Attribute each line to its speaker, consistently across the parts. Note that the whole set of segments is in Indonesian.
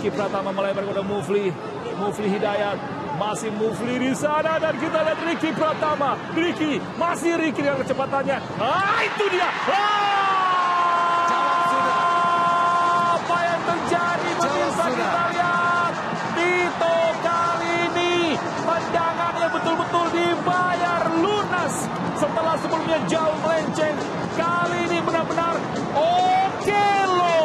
Speaker 1: Rizky Pratama melebar kepada Mufli Hidayat. Masih Mufli di sana dan kita lihat Rizky Pratama. Masih Rizky dengan kecepatannya. Itu dia. Apa yang terjadi pemirsa, kita lihat Tito kali ini tendangannya betul-betul dibayar lunas setelah sebelumnya jauh melenceng. Kali ini benar-benar Okello,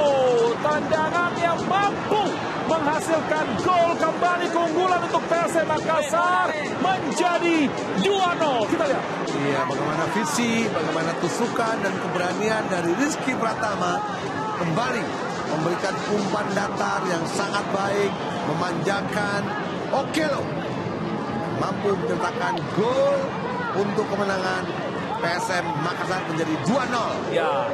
Speaker 1: tendangan yang mampu menghasilkan gol, kembali keunggulan untuk PSM Makassar menjadi 2-0. Kita lihat.
Speaker 2: Iya, bagaimana visi, bagaimana tusukan dan keberanian dari Rizky Pratama kembali memberikan umpan datar yang sangat baik, memanjakan. Okello mampu mencetakkan gol untuk kemenangan PSM Makassar menjadi 2-0.
Speaker 1: Ya,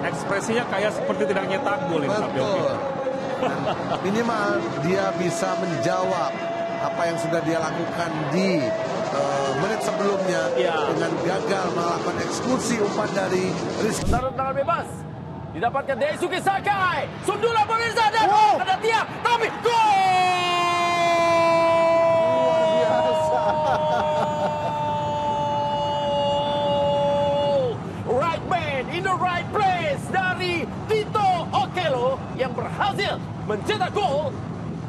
Speaker 1: ekspresinya kayak seperti tidak nyetak gol ini.
Speaker 2: Betul. Dan minimal dia bisa menjawab apa yang sudah dia lakukan di menit sebelumnya dengan gagal melakukan eksekusi umpan dari Rizky.
Speaker 3: Tendangan bebas didapatkan Daisuke Sakai. Sundulan pemirsa dan ada tiang, tapi gol! Right man in the right place dari Tito Okello yang berhasil mencetak gol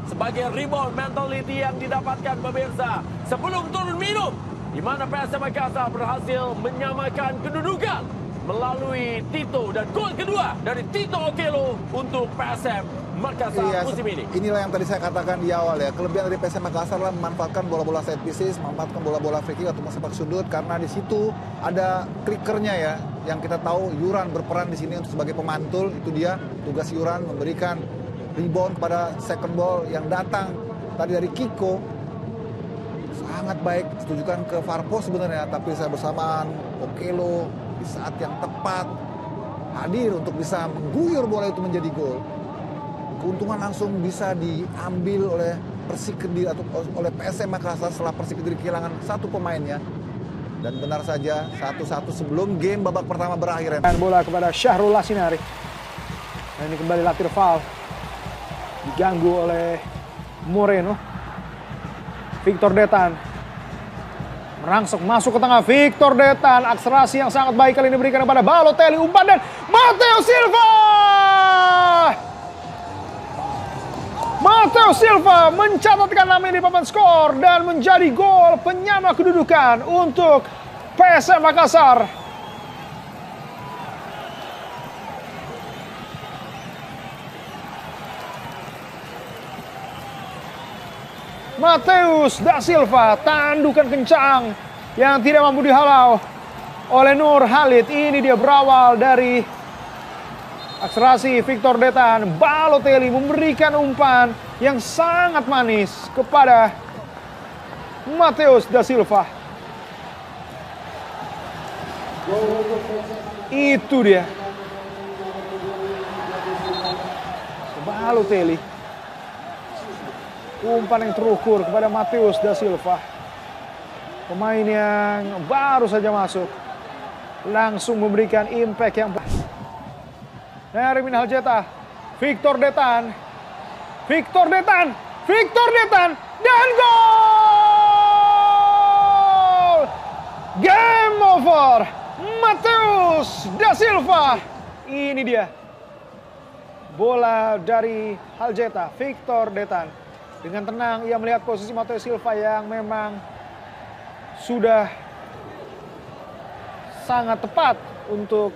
Speaker 3: sebagai rebound mentality yang didapatkan pemirsa sebelum turun minum, di mana PSM Makassar berhasil menyamakan kedudukan melalui Tito dan gol kedua dari Tito Okello untuk PSM Makassar musim ini.
Speaker 4: Inilah yang tadi saya katakan di awal ya, kelebihan dari PSM Makassar adalah memanfaatkan bola-bola set pieces, memanfaatkan bola-bola free kick atau sepak sudut, karena di situ ada clickernya ya, yang kita tahu Yuran berperan di sini untuk sebagai pemantul. Itu dia tugas Yuran, memberikan rebound pada second ball yang datang tadi dari Kiko. Sangat baik, ditujukan ke Farpo sebenarnya, tapi saya bersamaan Okello di saat yang tepat hadir untuk bisa mengguyur bola itu menjadi gol. Keuntungan langsung bisa diambil oleh Persik Kediri atau oleh PSM Makassar setelah Persik Kediri kehilangan satu pemainnya. Dan benar saja 1-1 sebelum game babak pertama berakhir.
Speaker 5: Dan bola kepada Syahrul Lasinari. Dan ini kembali Latir Fall. Diganggu oleh Moreno. Victor Detan merangsek masuk ke tengah. Victor Detan, akselerasi yang sangat baik kali ini diberikan kepada Balotelli, umpan dan Matteo Silva. Matteo Silva mencatatkan nama ini di papan skor dan menjadi gol penyama kedudukan untuk PSM Makassar. Mateus da Silva, tandukan kencang yang tidak mampu dihalau oleh Nur Khalid. Ini dia berawal dari akselerasi Victor Detan. Balotelli memberikan umpan yang sangat manis kepada Mateus da Silva. Itu dia. Balotelli. Umpan yang terukur kepada Mateus da Silva. Pemain yang baru saja masuk. Langsung memberikan impact yang baik. Nermin Haljeta. Victor Detan. Dan gol! Game over. Mateus da Silva. Ini dia. Bola dari Haljeta. Victor Detan. Dengan tenang ia melihat posisi Mateus Silva yang memang sudah sangat tepat untuk